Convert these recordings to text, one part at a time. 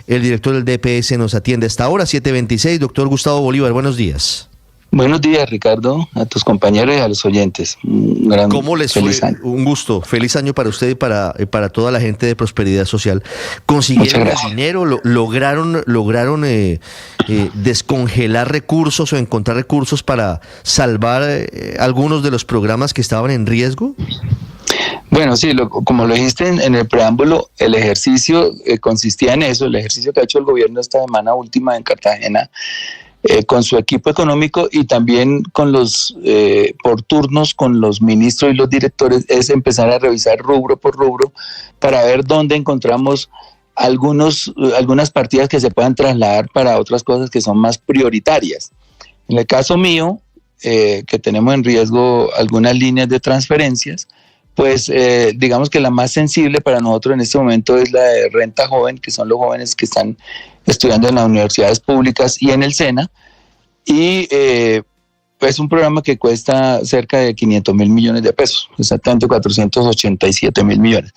el director del DPS, nos atiende hasta ahora, 7:26. Doctor Gustavo Bolívar, buenos días. Buenos días, Ricardo, a tus compañeros y a los oyentes. ¿Cómo les fue? Un gusto. Feliz año para usted y para toda la gente de Prosperidad Social. ¿Consiguieron el dinero? ¿Lograron descongelar recursos o encontrar recursos para salvar algunos de los programas que estaban en riesgo? Bueno, sí, como lo dijiste en el preámbulo, el ejercicio consistía en eso, el ejercicio que ha hecho el gobierno esta semana última en Cartagena, con su equipo económico y también con por turnos con los ministros y los directores, es empezar a revisar rubro por rubro para ver dónde encontramos algunas partidas que se puedan trasladar para otras cosas que son más prioritarias. En el caso mío, que tenemos en riesgo algunas líneas de transferencias, pues digamos que la más sensible para nosotros en este momento es la de renta joven, que son los jóvenes que están estudiando en las universidades públicas y en el SENA, y es un programa que cuesta cerca de 500.000 millones de pesos, exactamente 487.000 millones.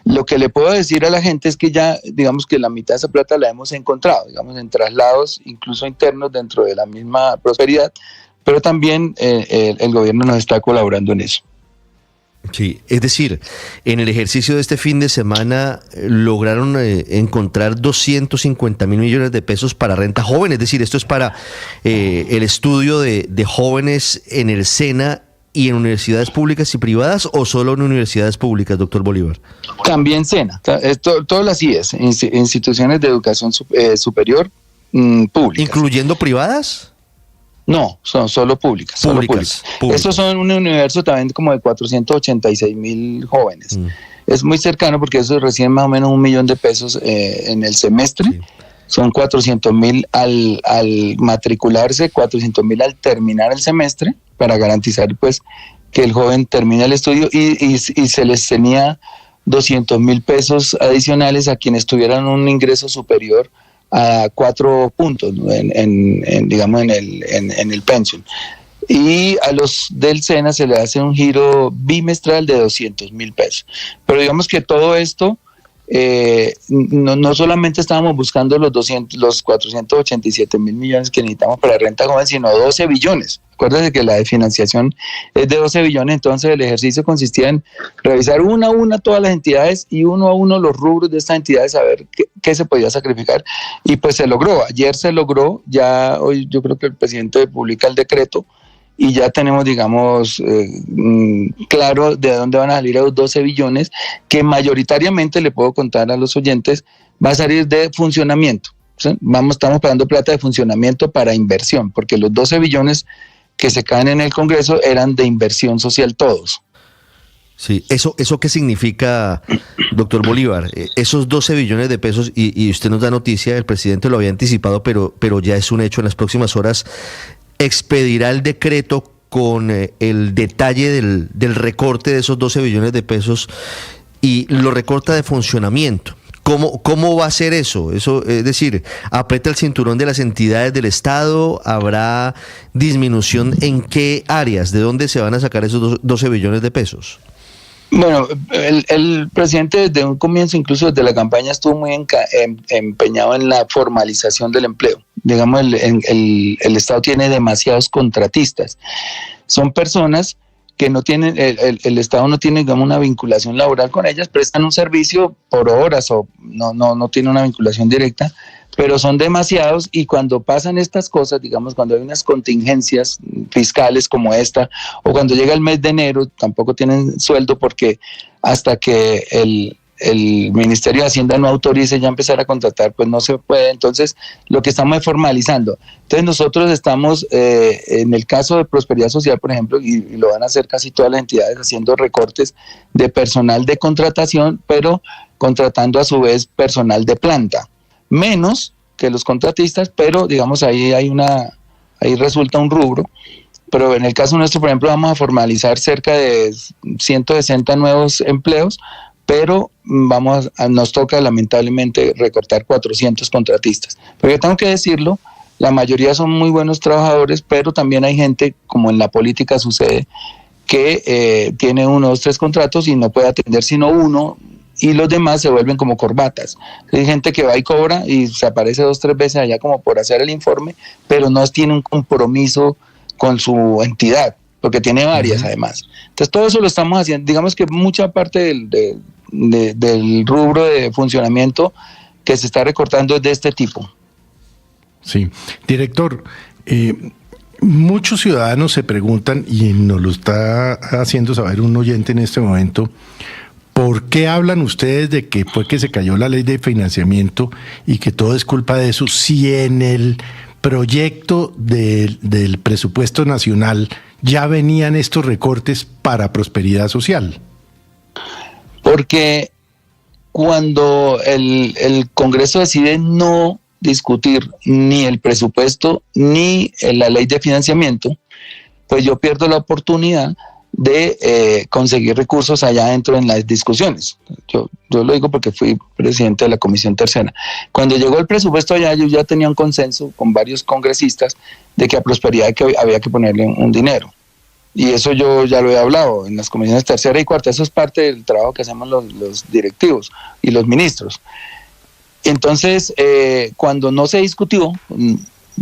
Lo que le puedo decir a la gente es que ya, digamos que la mitad de esa plata la hemos encontrado, digamos en traslados incluso internos dentro de la misma Prosperidad, pero también el gobierno nos está colaborando en eso. Sí, es decir, en el ejercicio de este fin de semana lograron encontrar 250.000 millones de pesos para renta joven, es decir, esto es para el estudio de jóvenes en el SENA y en universidades públicas y privadas, ¿o solo en universidades públicas, doctor Bolívar? También SENA, todas las IES, instituciones de educación superior públicas. ¿Incluyendo privadas? No, son solo públicas. Estos son un universo también como de 486.000 jóvenes. Es muy cercano porque eso reciben más o menos 1 millón de pesos en el semestre. Sí. Son 400.000 al matricularse, 400.000 al terminar el semestre, para garantizar pues que el joven termine el estudio y se les tenía 200.000 pesos adicionales a quienes tuvieran un ingreso superior a 4 puntos, ¿no? digamos en el pension. Y a los del SENA se le hace un giro bimestral de 200.000 pesos. Pero digamos que todo esto, no solamente estábamos buscando los 487.000 millones que necesitamos para renta joven, sino 12 billones. Acuérdense que la financiación es de 12 billones, entonces el ejercicio consistía en revisar una a una todas las entidades y uno a uno los rubros de estas entidades, a ver qué se podía sacrificar, y pues se logró. Ayer se logró, ya hoy yo creo que el presidente publica el decreto y ya tenemos, digamos, claro de dónde van a salir esos 12 billones, que mayoritariamente, le puedo contar a los oyentes, va a salir de funcionamiento. ¿Sí? Estamos pagando plata de funcionamiento para inversión, porque los 12 billones que se caen en el Congreso eran de inversión social todos. Sí, ¿eso qué significa, doctor Bolívar? Esos 12 billones de pesos, y usted nos da noticia, el presidente lo había anticipado, pero ya es un hecho, en las próximas horas expedirá el decreto con el detalle del recorte de esos 12 billones de pesos y lo recorta de funcionamiento. ¿Cómo va a ser eso? Eso, es decir, aprieta el cinturón de las entidades del Estado, ¿habrá disminución en qué áreas? ¿De dónde se van a sacar esos 12 billones de pesos? Bueno, el presidente desde un comienzo, incluso desde la campaña, estuvo muy empeñado en la formalización del empleo. Digamos, el Estado tiene demasiados contratistas. Son personas que no tienen, el Estado no tiene, digamos, una vinculación laboral con ellas, prestan un servicio por horas o no tiene una vinculación directa, pero son demasiados, y cuando pasan estas cosas, digamos, cuando hay unas contingencias fiscales como esta, o cuando llega el mes de enero, tampoco tienen sueldo, porque hasta que el Ministerio de Hacienda no autorice ya empezar a contratar, pues no se puede. Entonces, lo que estamos es formalizando. Entonces, nosotros estamos, en el caso de Prosperidad Social, por ejemplo, y lo van a hacer casi todas las entidades, haciendo recortes de personal de contratación, pero contratando a su vez personal de planta. Menos que los contratistas, pero digamos ahí resulta un rubro. Pero en el caso nuestro, por ejemplo, vamos a formalizar cerca de 160 nuevos empleos, pero nos toca lamentablemente recortar 400 contratistas. Porque tengo que decirlo, la mayoría son muy buenos trabajadores, pero también hay gente, como en la política sucede, que tiene 1, 2, 3 contratos y no puede atender sino uno, y los demás se vuelven como corbatas. Hay gente que va y cobra y se aparece 2 o 3 veces allá como por hacer el informe, pero no tiene un compromiso con su entidad, porque tiene varias además. Entonces todo eso lo estamos haciendo, digamos que mucha parte del rubro de funcionamiento que se está recortando es de este tipo. Sí, director, muchos ciudadanos se preguntan, y nos lo está haciendo saber un oyente en este momento, ¿por qué hablan ustedes de que fue que se cayó la ley de financiamiento y que todo es culpa de eso, si en el proyecto del presupuesto nacional ya venían estos recortes para prosperidad social? Porque cuando el Congreso decide no discutir ni el presupuesto ni la ley de financiamiento, pues yo pierdo la oportunidad de conseguir recursos allá adentro en las discusiones. Yo lo digo porque fui presidente de la Comisión Tercera. Cuando llegó el presupuesto allá, yo ya tenía un consenso con varios congresistas de que a prosperidad había que ponerle un dinero. Y eso yo ya lo he hablado en las comisiones tercera y cuarta. Eso es parte del trabajo que hacemos los directivos y los ministros. Entonces, cuando no se discutió,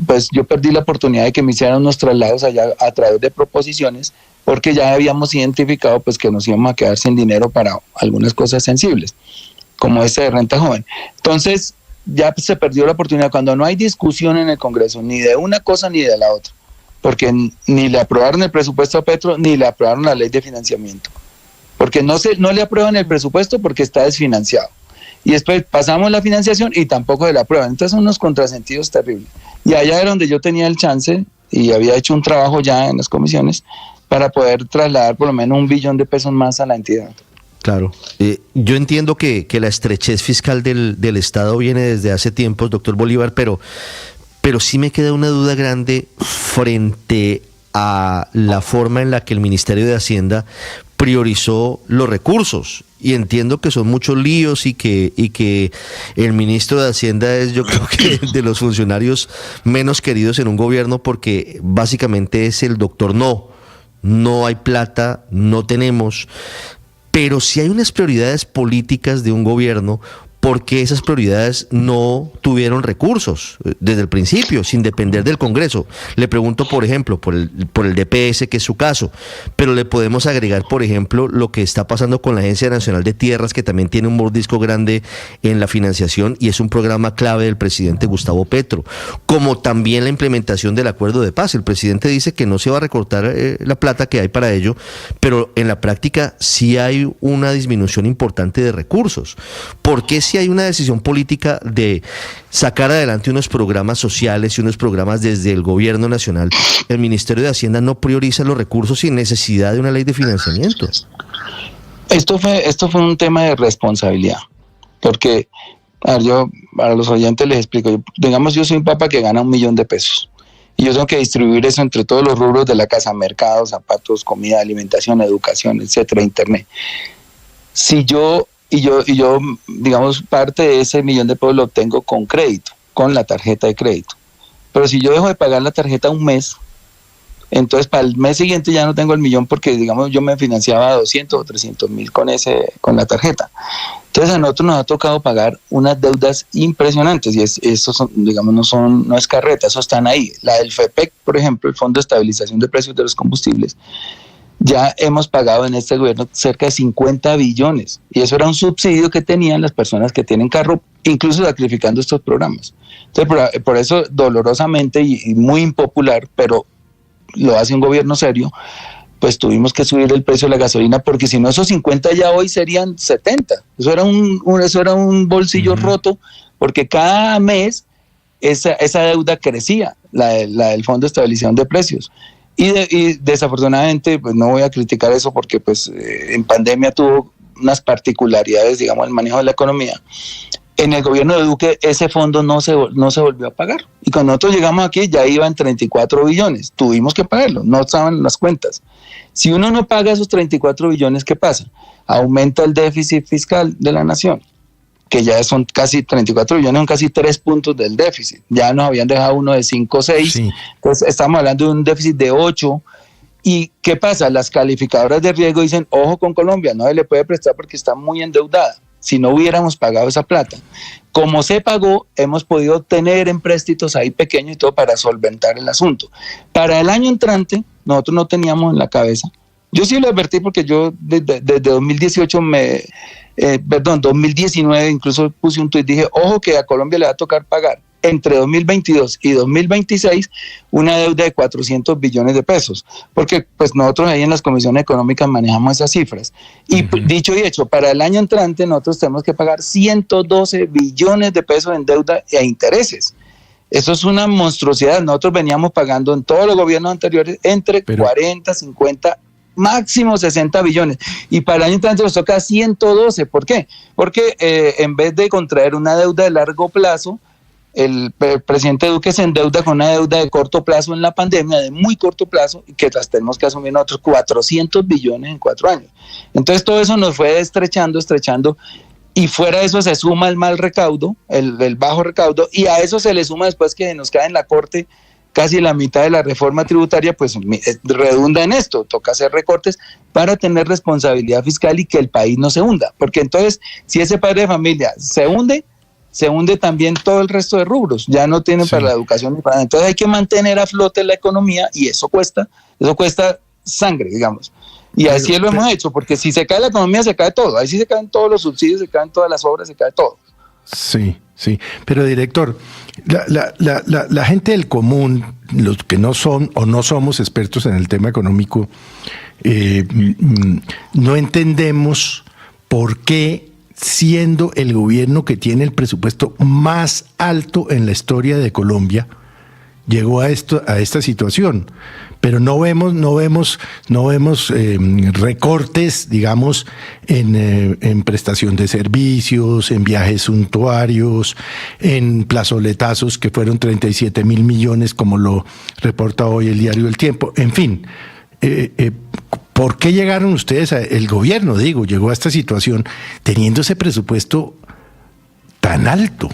pues yo perdí la oportunidad de que me hicieran unos traslados allá a través de proposiciones, porque ya habíamos identificado pues que nos íbamos a quedar sin dinero para algunas cosas sensibles, como ese de renta joven. Entonces, ya se perdió la oportunidad cuando no hay discusión en el Congreso, ni de una cosa ni de la otra, porque ni le aprobaron el presupuesto a Petro, ni le aprobaron la ley de financiamiento, porque no le aprueban el presupuesto porque está desfinanciado. Y después pasamos la financiación y tampoco se la aprueban. Entonces son unos contrasentidos terribles. Y allá era donde yo tenía el chance y había hecho un trabajo ya en las comisiones para poder trasladar por lo menos $1 billón más a la entidad. Claro. Yo entiendo que la estrechez fiscal del Estado viene desde hace tiempos, doctor Bolívar, pero sí me queda una duda grande frente a la forma en la que el Ministerio de Hacienda priorizó los recursos. Y entiendo que son muchos líos y que el ministro de Hacienda es, yo creo que de los funcionarios menos queridos en un gobierno, porque básicamente es el doctor no hay plata, no tenemos. Pero si hay unas prioridades políticas de un gobierno, ¿por qué esas prioridades no tuvieron recursos desde el principio, sin depender del Congreso? Le pregunto, por ejemplo, por el DPS, que es su caso, pero le podemos agregar, por ejemplo, lo que está pasando con la Agencia Nacional de Tierras, que también tiene un mordisco grande en la financiación y es un programa clave del presidente Gustavo Petro, como también la implementación del acuerdo de paz. El presidente dice que no se va a recortar la plata que hay para ello, pero en la práctica sí hay una disminución importante de recursos. ¿Por qué si hay una decisión política de sacar adelante unos programas sociales y unos programas desde el gobierno nacional, el Ministerio de Hacienda no prioriza los recursos sin necesidad de una ley de financiamiento? Esto fue un tema de responsabilidad, porque yo a los oyentes les explico, digamos yo soy un papá que gana $1 millón y yo tengo que distribuir eso entre todos los rubros de la casa: mercados, zapatos, comida, alimentación, educación, etcétera, internet. Si yo digamos, parte de ese $1 millón lo obtengo con crédito, con la tarjeta de crédito. Pero si yo dejo de pagar la tarjeta un mes, entonces para el mes siguiente ya no tengo el $1 millón, porque, digamos, yo me financiaba 200 o 300 mil con la tarjeta. Entonces a nosotros nos ha tocado pagar unas deudas impresionantes, y eso son, digamos, no es carreta, eso están ahí. La del FEPEC, por ejemplo, el Fondo de Estabilización de Precios de los Combustibles, ya hemos pagado en este gobierno cerca de 50 billones, y eso era un subsidio que tenían las personas que tienen carro, incluso sacrificando estos programas. Entonces, por eso, dolorosamente y muy impopular, pero lo hace un gobierno serio, pues tuvimos que subir el precio de la gasolina, porque si no, esos 50 ya hoy serían 70. Eso era un bolsillo roto, porque cada mes esa deuda crecía, la del Fondo de Estabilización de Precios. Y desafortunadamente, pues no voy a criticar eso, porque pues en pandemia tuvo unas particularidades, digamos, el manejo de la economía. En el gobierno de Duque ese fondo no se volvió a pagar. Y cuando nosotros llegamos aquí ya iban 34 billones. Tuvimos que pagarlo, no estaban en las cuentas. Si uno no paga esos 34 billones, ¿qué pasa? Aumenta el déficit fiscal de la nación, que ya son casi 34 billones, son casi 3 puntos del déficit. Ya nos habían dejado uno de 5 o 6, sí. Entonces estamos hablando de un déficit de 8. ¿Y qué pasa? Las calificadoras de riesgo dicen, ojo con Colombia, no se le puede prestar porque está muy endeudada. si no hubiéramos pagado esa plata. Como se pagó, hemos podido tener empréstitos ahí pequeños y todo para solventar el asunto. Para el año entrante, nosotros no teníamos en la cabeza. Yo sí lo advertí porque yo desde 2018 2019 incluso puse un tuit, dije, ojo que a Colombia le va a tocar pagar entre 2022 y 2026 una deuda de 400 billones de pesos, porque pues nosotros ahí en las comisiones económicas manejamos esas cifras. Y dicho y hecho, para el año entrante nosotros tenemos que pagar 112 billones de pesos en deuda e intereses. Eso es una monstruosidad. Nosotros veníamos pagando en todos los gobiernos anteriores entre 40, 50, máximo 60 billones. Y para el año entrante nos toca 112. ¿Por qué? Porque en vez de contraer una deuda de largo plazo, el presidente Duque se endeuda con una deuda de corto plazo en la pandemia, de muy corto plazo, y que las tenemos que asumir nosotros 400 billones en 4 años. Entonces todo eso nos fue estrechando, y fuera de eso se suma el mal recaudo, el bajo recaudo, y a eso se le suma después que nos cae en la corte casi la mitad de la reforma tributaria, pues redunda en esto, toca hacer recortes para tener responsabilidad fiscal y que el país no se hunda, porque entonces si ese padre de familia se hunde también todo el resto de rubros, ya no tienen para la educación, entonces hay que mantener a flote la economía y eso cuesta sangre, digamos. Y así lo hemos hecho, porque si se cae la economía se cae todo, ahí sí se caen todos los subsidios, se caen todas las obras, se cae todo. Sí, pero director, la gente del común, los que no son o no somos expertos en el tema económico, no entendemos por qué, siendo el gobierno que tiene el presupuesto más alto en la historia de Colombia, llegó a esta situación. Pero no vemos recortes, digamos, en prestación de servicios, en viajes suntuarios, en plazoletazos que fueron 37.000 millones, como lo reporta hoy el diario El Tiempo. En fin, ¿por qué llegaron ustedes, el gobierno, llegó a esta situación teniendo ese presupuesto tan alto?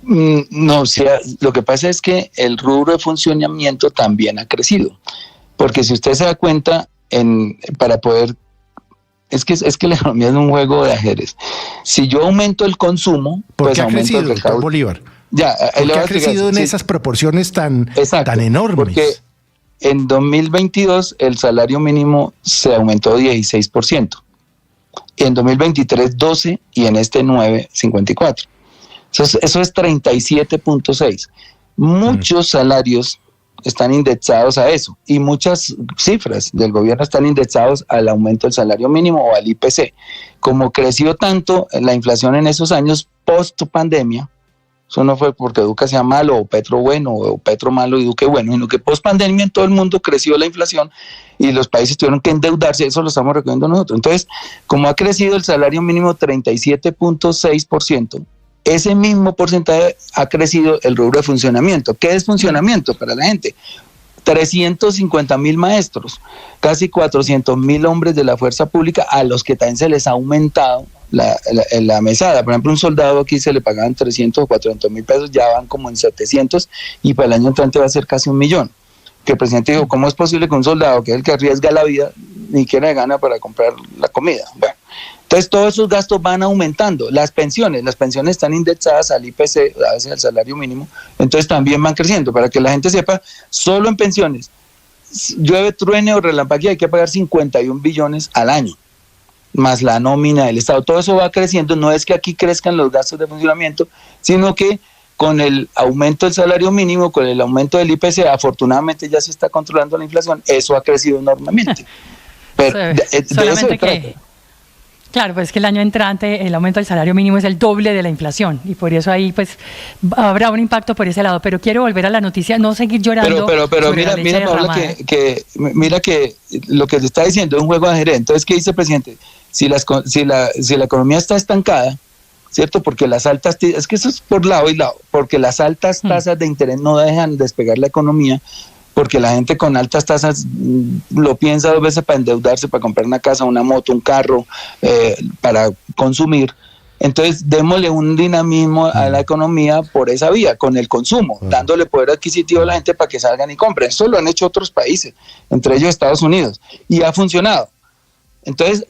No, o sea, lo que pasa es que el rubro de funcionamiento también ha crecido, porque si usted se da cuenta, para poder, es que la economía es un juego de ajedrez. Si yo aumento el consumo, ¿por pues qué ha aumento crecido, el recaudo. doctor Bolívar? Ya, ¿Por qué ha crecido en esas proporciones tan enormes? Porque en 2022 el salario mínimo se aumentó 16%, en 2023 12% y en este 9,54%. Eso es 37.6. Muchos salarios están indexados a eso y muchas cifras del gobierno están indexados al aumento del salario mínimo o al IPC. Como creció tanto la inflación en esos años post pandemia, eso no fue porque Duque sea malo o Petro bueno o Petro malo y Duque bueno, sino que post pandemia en todo el mundo creció la inflación y los países tuvieron que endeudarse, eso lo estamos recogiendo nosotros. Entonces, como ha crecido el salario mínimo 37.6%, ese mismo porcentaje ha crecido el rubro de funcionamiento. ¿Qué es funcionamiento para la gente? 350.000 maestros, casi 400.000 hombres de la fuerza pública a los que también se les ha aumentado la mesada. Por ejemplo, un soldado aquí se le pagaban 300 o 400.000 pesos, ya van como en 700 y para el año entrante va a ser casi 1 millón. Que el presidente dijo, ¿cómo es posible que un soldado, que es el que arriesga la vida, ni siquiera gana para comprar la comida? Bueno. Entonces todos esos gastos van aumentando. Las pensiones están indexadas al IPC, a veces al salario mínimo, entonces también van creciendo. Para que la gente sepa, solo en pensiones, llueve, truene o relampaguee, hay que pagar 51 billones al año, más la nómina del Estado. Todo eso va creciendo, no es que aquí crezcan los gastos de funcionamiento, sino que con el aumento del salario mínimo, con el aumento del IPC, afortunadamente ya se está controlando la inflación, eso ha crecido enormemente. Pero de eso se trata. Claro, pues es que el año entrante el aumento del salario mínimo es el doble de la inflación y por eso ahí pues habrá un impacto por ese lado. Pero quiero volver a la noticia, no seguir llorando. Pero mira Paola, mira que lo que se está diciendo es un juego de ajedrez. Entonces, ¿qué dice el presidente? Si la economía está estancada, ¿cierto? Porque las altas, es que eso es por lado y lado, porque las altas tasas de interés no dejan despegar la economía, porque la gente con altas tasas lo piensa 2 veces para endeudarse, para comprar una casa, una moto, un carro, para consumir. Entonces, démosle un dinamismo a la economía por esa vía, con el consumo, dándole poder adquisitivo a la gente para que salgan y compren. Eso lo han hecho otros países, entre ellos Estados Unidos, y ha funcionado. Entonces,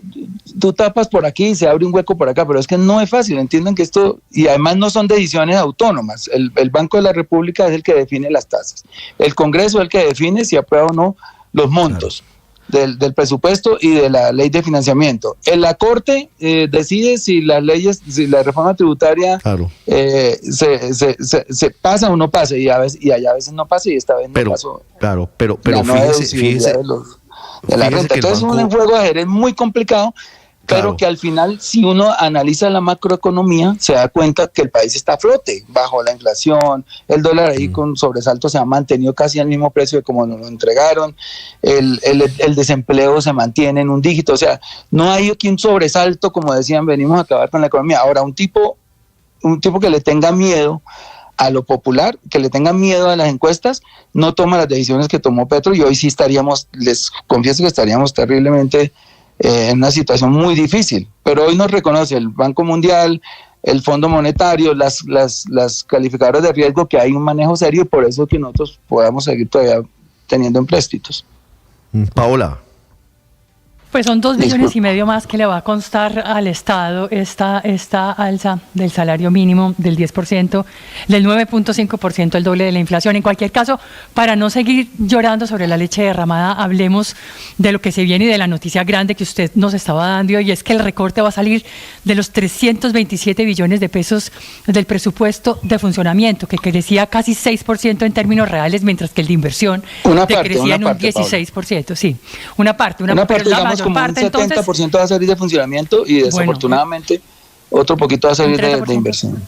tú tapas por aquí y se abre un hueco por acá, pero es que no es fácil, entiendan que esto, y además no son decisiones autónomas, el Banco de la República es el que define las tasas, el Congreso es el que define si aprueba o no los montos del presupuesto y de la ley de financiamiento. En la Corte decide si las leyes, si la reforma tributaria se pasa o no pasa, y allá a veces no pasa, y esta vez no pasó. Claro, pero fíjese de la renta. Entonces es un juego de ajedrez muy complicado, pero que al final, si uno analiza la macroeconomía, se da cuenta que el país está a flote, bajo la inflación, el dólar ahí con sobresalto se ha mantenido casi al mismo precio de como nos lo entregaron, el desempleo se mantiene en un dígito, o sea, no hay aquí un sobresalto, como decían, venimos a acabar con la economía. Ahora, un tipo que le tenga miedo a lo popular, que le tenga miedo a las encuestas, no toma las decisiones que tomó Petro, y hoy sí les confieso que estaríamos terriblemente en una situación muy difícil, pero hoy nos reconoce el Banco Mundial, el Fondo Monetario, las calificadoras de riesgo, que hay un manejo serio, y por eso que nosotros podamos seguir todavía teniendo empréstitos. Paola. Pues son 2,5 billones más que le va a constar al Estado esta alza del salario mínimo del 10%, del 9.5%, el doble de la inflación. En cualquier caso, para no seguir llorando sobre la leche derramada, hablemos de lo que se viene y de la noticia grande que usted nos estaba dando, y es que el recorte va a salir de los 327 billones de pesos del presupuesto de funcionamiento, que crecía casi 6% en términos reales, mientras que el de inversión crecía en un 16%. Paula. Sí, una parte, digamos, como un 70% va a salir de funcionamiento, y desafortunadamente otro poquito va a salir de inversión.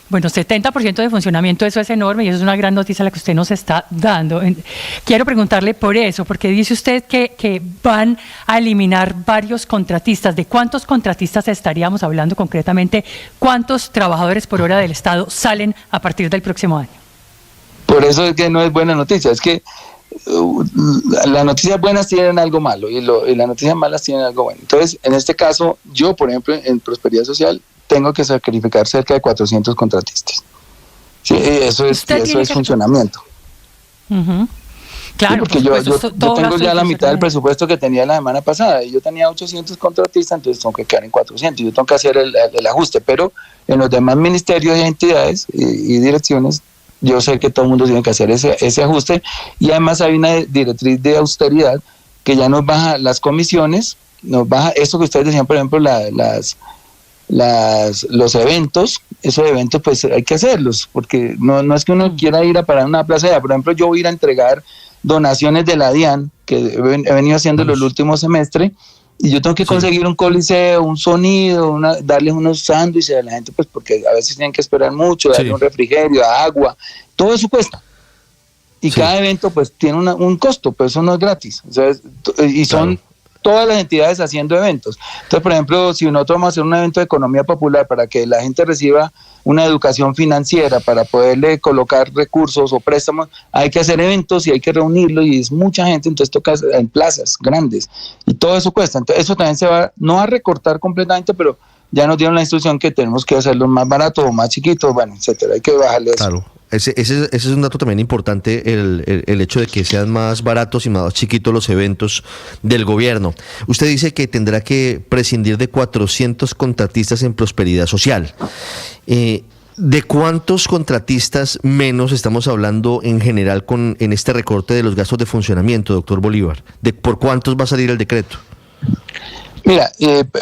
Bueno, 70% de funcionamiento, eso es enorme, y eso es una gran noticia la que usted nos está dando. Quiero preguntarle por eso, porque dice usted que van a eliminar varios contratistas. ¿De cuántos contratistas estaríamos hablando concretamente? ¿Cuántos trabajadores por hora del Estado salen a partir del próximo año? Por eso es que no es buena noticia, es que las noticias buenas tienen algo malo, y las noticias malas tienen algo bueno. Entonces, en este caso, yo, por ejemplo, en Prosperidad Social, tengo que sacrificar cerca de 400 contratistas. Sí, eso es funcionamiento. Claro, sí, porque yo tengo ya la mitad del presupuesto que tenía la semana pasada, y yo tenía 800 contratistas, entonces tengo que quedar en 400, y yo tengo que hacer el ajuste, pero en los demás ministerios y entidades y direcciones, yo sé que todo el mundo tiene que hacer ese ajuste, y además hay una directriz de austeridad que ya nos baja las comisiones, nos baja esto que ustedes decían, por ejemplo, los eventos. Esos eventos pues hay que hacerlos, porque no es que uno quiera ir a parar una plaza. Por ejemplo, yo voy a ir a entregar donaciones de la DIAN, que he venido haciendo el último semestre, y yo tengo que conseguir un coliseo, un sonido, darles unos sándwiches a la gente, pues porque a veces tienen que esperar mucho, darle un refrigerio, agua, todo eso cuesta. Y cada evento pues tiene un costo, pues eso no es gratis. O sea, y son todas las entidades haciendo eventos. Entonces, por ejemplo, si nosotros vamos a hacer un evento de economía popular para que la gente reciba una educación financiera, para poderle colocar recursos o préstamos, hay que hacer eventos y hay que reunirlos, y es mucha gente, entonces toca en plazas grandes, y todo eso cuesta. Entonces eso también se va, no a recortar completamente, pero ya nos dieron la instrucción que tenemos que hacerlo más barato o más chiquito, bueno, etcétera, hay que bajarle eso. Claro. Ese es un dato también importante, el hecho de que sean más baratos y más chiquitos los eventos del gobierno. Usted dice que tendrá que prescindir de 400 contratistas en Prosperidad Social. ¿De cuántos contratistas menos estamos hablando en general en este recorte de los gastos de funcionamiento, doctor Bolívar? ¿Por cuántos va a salir el decreto? Mira,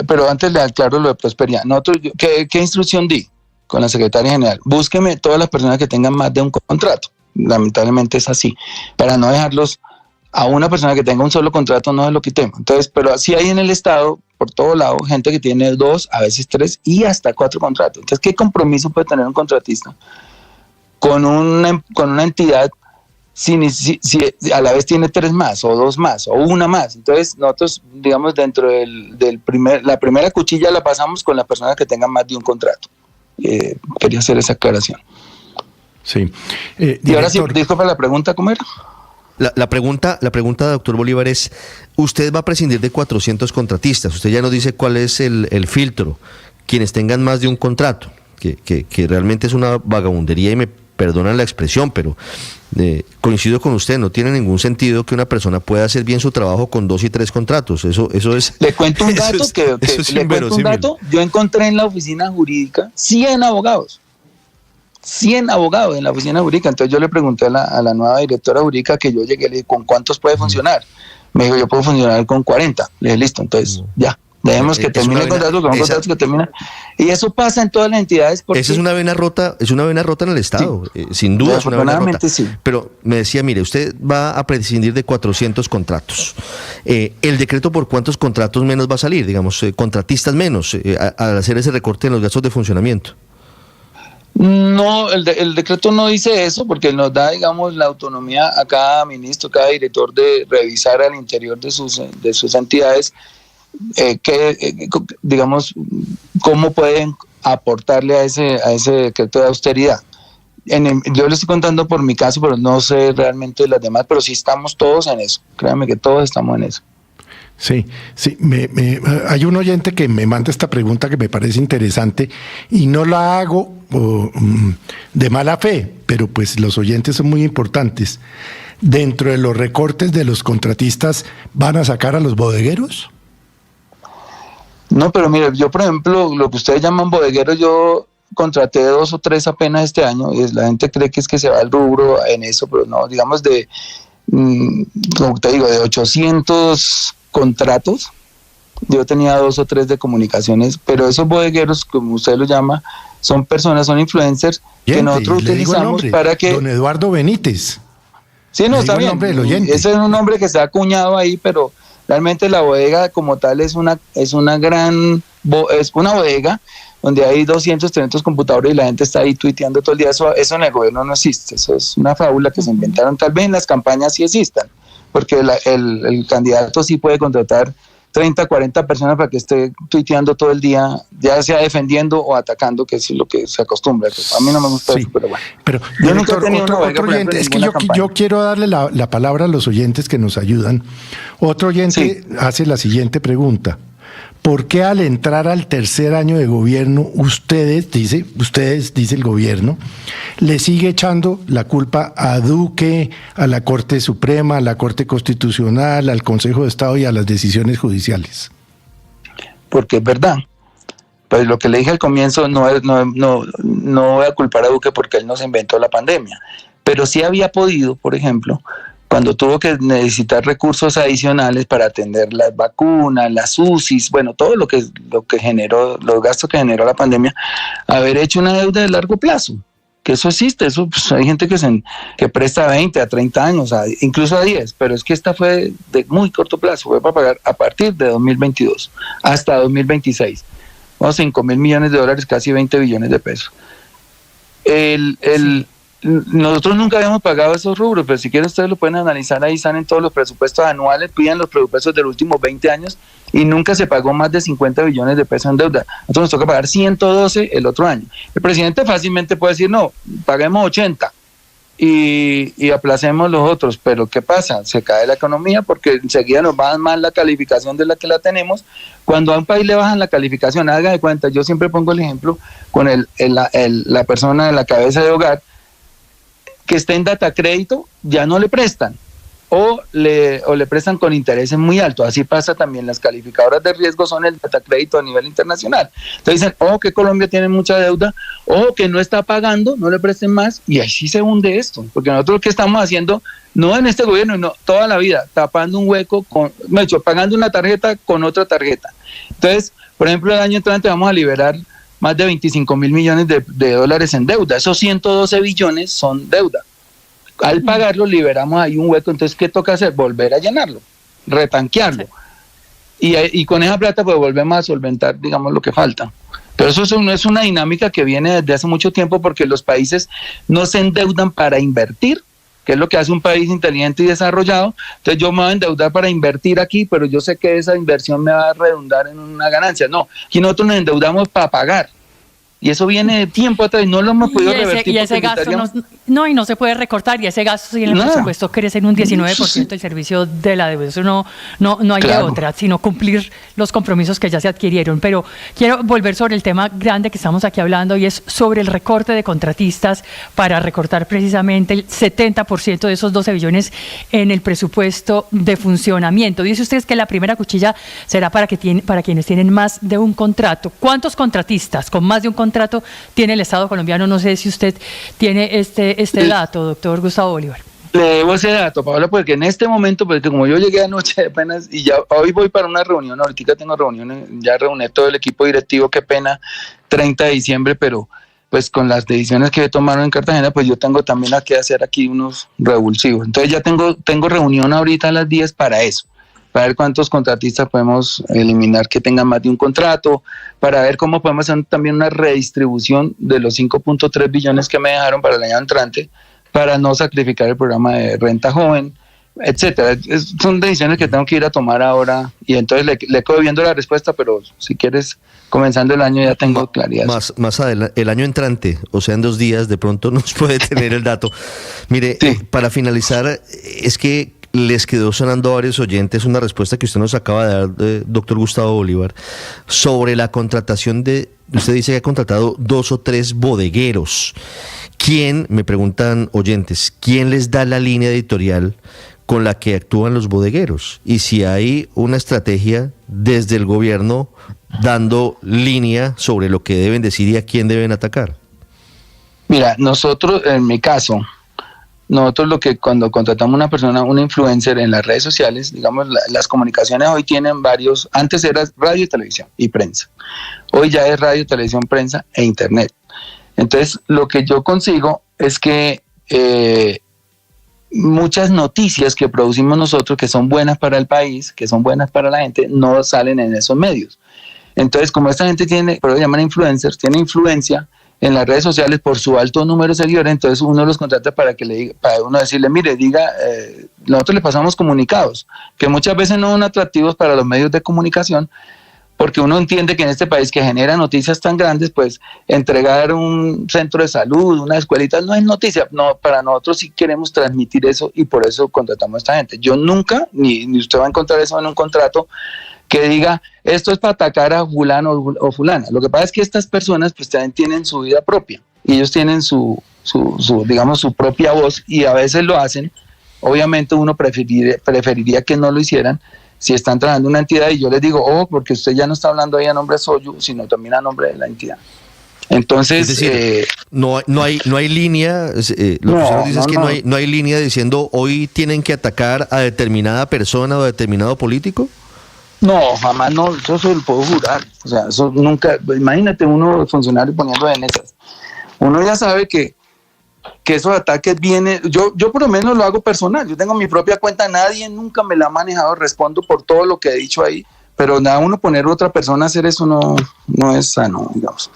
pero antes le aclaro lo de Prosperidad. ¿Qué instrucción di con la secretaria general? Búsqueme todas las personas que tengan más de un contrato. Lamentablemente es así. Para no dejarlos a una persona que tenga un solo contrato, no se lo quitemos. Entonces, pero así hay en el Estado, por todo lado, gente que tiene 2, a veces 3 y hasta 4 contratos. Entonces, ¿qué compromiso puede tener un contratista con una entidad si a la vez tiene 3 más, o 2 más, o 1 más? Entonces, nosotros, digamos, dentro la primera cuchilla la pasamos con las personas que tengan más de un contrato. Quería hacer esa aclaración. Sí. Y ahora sí, disculpa la pregunta, ¿cómo era? La pregunta, doctor Bolívar, es: usted va a prescindir de 400 contratistas. Usted ya nos dice cuál es el filtro. Quienes tengan más de un contrato, que realmente es una vagabundería, y me perdonan la expresión, pero coincido con usted, no tiene ningún sentido que una persona pueda hacer bien su trabajo con 2 y 3 contratos. Eso es. Le cuento un dato, yo encontré en la oficina jurídica 100 abogados. 100 abogados en la oficina jurídica. Entonces yo le pregunté a la nueva directora jurídica que yo llegué, le dije, ¿con cuántos puede funcionar? Me dijo, yo puedo funcionar con 40. Le dije, listo, entonces ya. Dejemos que termine el contrato, con contratos que terminan. Y eso pasa en todas las entidades. Esa es una vena rota en el Estado, sí. Sin duda es una vena rota. Sí. Pero me decía, mire, usted va a prescindir de 400 contratos. ¿El decreto por cuántos contratos menos va a salir? Digamos, contratistas menos, al hacer ese recorte en los gastos de funcionamiento. No, el decreto no dice eso, porque nos da, digamos, la autonomía a cada ministro, cada director de revisar al interior de sus entidades digamos, cómo pueden aportarle a ese decreto de austeridad. Yo le estoy contando por mi caso, pero no sé realmente las demás, pero sí estamos todos en eso. Créanme que todos estamos en eso. Sí, hay un oyente que me manda esta pregunta que me parece interesante y no la hago de mala fe, pero pues los oyentes son muy importantes. ¿Dentro de los recortes de los contratistas van a sacar a los bodegueros? No, pero mire, yo por ejemplo, lo que ustedes llaman bodegueros, yo contraté 2 o 3 apenas este año, y la gente cree que es que se va el rubro en eso, pero no, digamos como te digo, de 800 contratos, yo tenía 2 o 3 de comunicaciones, pero esos bodegueros, como usted los llama, son personas, son influencers que nosotros utilizamos para que... Don Eduardo Benítez. Sí, no, está bien, ese es un nombre que se ha acuñado ahí, pero... Realmente la bodega como tal es una bodega donde hay 200, 300 computadores y la gente está ahí tuiteando todo el día. Eso en el gobierno no existe, eso es una fábula que se inventaron. Tal vez en las campañas sí existan, porque el candidato sí puede contratar 30, 40 personas para que esté tuiteando todo el día, ya sea defendiendo o atacando, que es lo que se acostumbra. A mí no me gusta eso, pero bueno. Pero, yo nunca he tenido otro oyente, es que yo quiero darle la palabra a los oyentes que nos ayudan. Otro oyente hace la siguiente pregunta. ¿Por qué al entrar al tercer año de gobierno, ustedes, dice el gobierno, le sigue echando la culpa a Duque, a la Corte Suprema, a la Corte Constitucional, al Consejo de Estado y a las decisiones judiciales? Porque es verdad. Pues lo que le dije al comienzo, no voy a culpar a Duque porque él no se inventó la pandemia, pero sí había podido, por ejemplo, cuando tuvo que necesitar recursos adicionales para atender las vacunas, las UCIs, bueno, todo lo que generó, los gastos que generó la pandemia, haber hecho una deuda de largo plazo, que eso existe, eso pues, hay gente que presta 20 a 30 años, incluso a 10, pero es que esta fue de muy corto plazo, fue para pagar a partir de 2022 hasta 2026, unos 5,000 millones de dólares, casi 20 billones de pesos. Nosotros nunca habíamos pagado esos rubros, pero si quieren ustedes lo pueden analizar, ahí están en todos los presupuestos anuales, piden los presupuestos de los últimos 20 años y nunca se pagó más de 50 billones de pesos en deuda. Entonces nos toca pagar 112 el otro año. El presidente fácilmente puede decir, no, paguemos 80 y aplacemos los otros, pero ¿qué pasa? Se cae la economía porque enseguida nos bajan más la calificación de la que la tenemos. Cuando a un país le bajan la calificación, haga de cuenta, yo siempre pongo el ejemplo con la persona de la cabeza de hogar, que esté en data crédito, ya no le prestan o le prestan con intereses muy altos. Así pasa también, las calificadoras de riesgo son el data crédito a nivel internacional. Entonces dicen, que Colombia tiene mucha deuda, que no está pagando, no le presten más, y así se hunde esto, porque nosotros lo que estamos haciendo, no en este gobierno, no toda la vida, tapando un hueco, pagando una tarjeta con otra tarjeta. Entonces, por ejemplo, el año entrante vamos a liberar más de 25,000 millones de dólares en deuda. Esos 112 billones son deuda. Al pagarlo liberamos ahí un hueco, entonces ¿qué toca hacer? Volver a llenarlo, retanquearlo. Y con esa plata pues volvemos a solventar, digamos, lo que falta. Pero eso es una dinámica que viene desde hace mucho tiempo, porque los países no se endeudan para invertir, que es lo que hace un país inteligente y desarrollado. Entonces yo me voy a endeudar para invertir aquí, pero yo sé que esa inversión me va a redundar en una ganancia. No, aquí nosotros nos endeudamos para pagar. Y eso viene de tiempo atrás y no lo hemos podido revertir. Y ese gasto no se puede recortar, y ese gasto si en el presupuesto crece en un 19% el servicio de la deuda. Eso no hay de otra, sino cumplir los compromisos que ya se adquirieron. Pero quiero volver sobre el tema grande que estamos aquí hablando, y es sobre el recorte de contratistas para recortar precisamente el 70% de esos 12 billones en el presupuesto de funcionamiento. Dice usted que la primera cuchilla será para quienes tienen más de un contrato. ¿Cuántos contratistas con más de un contrato tiene el Estado colombiano? No sé si usted tiene este dato, doctor Gustavo Bolívar. Le debo ese dato, Paola, porque en este momento, porque como yo llegué anoche apenas y ya hoy voy para una reunión, ahorita tengo reuniones, ya reuní todo el equipo directivo, qué pena, 30 de diciembre, pero pues con las decisiones que tomaron en Cartagena, pues yo tengo también que hacer aquí unos revulsivos. Entonces ya tengo reunión ahorita a las 10 para eso, para ver cuántos contratistas podemos eliminar que tengan más de un contrato, para ver cómo podemos hacer también una redistribución de los 5.3 billones que me dejaron para el año entrante, para no sacrificar el programa de renta joven, etcétera. Son decisiones que tengo que ir a tomar ahora, y entonces le quedo viendo la respuesta, pero si quieres, comenzando el año ya tengo claridad. Más adelante, el año entrante, o sea, en 2 días, de pronto nos puede tener el dato. Mire, sí. Para finalizar, es que les quedó sonando a varios oyentes una respuesta que usted nos acaba de dar, doctor Gustavo Bolívar, sobre la contratación usted dice que ha contratado 2 o 3 bodegueros. ¿Quién, me preguntan oyentes, quién les da la línea editorial con la que actúan los bodegueros? Y si hay una estrategia desde el gobierno dando línea sobre lo que deben decir y a quién deben atacar. Mira, nosotros, en mi caso, lo que cuando contratamos una persona, una influencer en las redes sociales, digamos, las comunicaciones hoy tienen varios, antes era radio, televisión y prensa. Hoy ya es radio, televisión, prensa e internet. Entonces, lo que yo consigo es que muchas noticias que producimos nosotros, que son buenas para el país, que son buenas para la gente, no salen en esos medios. Entonces, como esta gente por eso llaman influencers, tiene influencia en las redes sociales por su alto número de seguidores, entonces uno los contrata para que le diga, para uno decirle, mire, nosotros le pasamos comunicados, que muchas veces no son atractivos para los medios de comunicación, porque uno entiende que en este país que genera noticias tan grandes, pues entregar un centro de salud, una escuelita, no es noticia. No, para nosotros sí queremos transmitir eso y por eso contratamos a esta gente. Yo nunca, ni usted va a encontrar eso en un contrato que diga, esto es para atacar a fulano o fulana. Lo que pasa es que estas personas pues también tienen su vida propia y ellos tienen su propia voz y a veces lo hacen. Obviamente uno preferiría que no lo hicieran si están trabajando en una entidad y yo les digo, porque usted ya no está hablando ahí a nombre suyo, sino también a nombre de la entidad. Entonces, es decir, no hay línea, lo que usted nos dice es que no hay línea diciendo hoy tienen que atacar a determinada persona o a determinado político. No, jamás, no, eso se lo puedo jurar. O sea, eso nunca, imagínate uno funcionario poniendo en esas. Uno ya sabe que esos ataques vienen, yo por lo menos lo hago personal, yo tengo mi propia cuenta, nadie nunca me la ha manejado, respondo por todo lo que he dicho ahí, pero nada, uno poner a otra persona a hacer eso no es sano, digamos.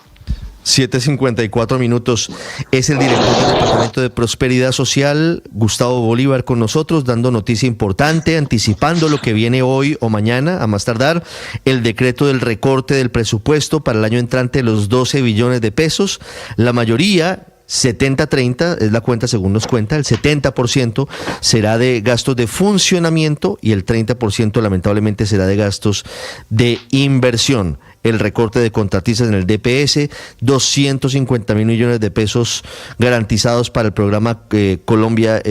7:54 minutos. Es el director del Departamento de Prosperidad Social, Gustavo Bolívar, con nosotros, dando noticia importante, anticipando lo que viene hoy o mañana, a más tardar, el decreto del recorte del presupuesto para el año entrante, los 12 billones de pesos. La mayoría, 70-30, es la cuenta según nos cuenta, el 70% será de gastos de funcionamiento y el 30% lamentablemente será de gastos de inversión. El recorte de contratistas en el DPS, 250.000 millones de pesos garantizados para el programa Colombia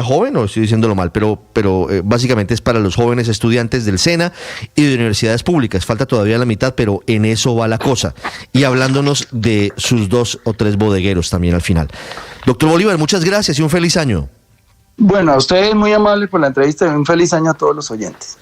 Joven, o estoy diciéndolo mal, pero básicamente es para los jóvenes estudiantes del SENA y de universidades públicas. Falta todavía la mitad, pero en eso va la cosa. Y hablándonos de sus 2 o 3 bodegueros también al final. Doctor Bolívar, muchas gracias y un feliz año. Bueno, a ustedes muy amables por la entrevista y un feliz año a todos los oyentes.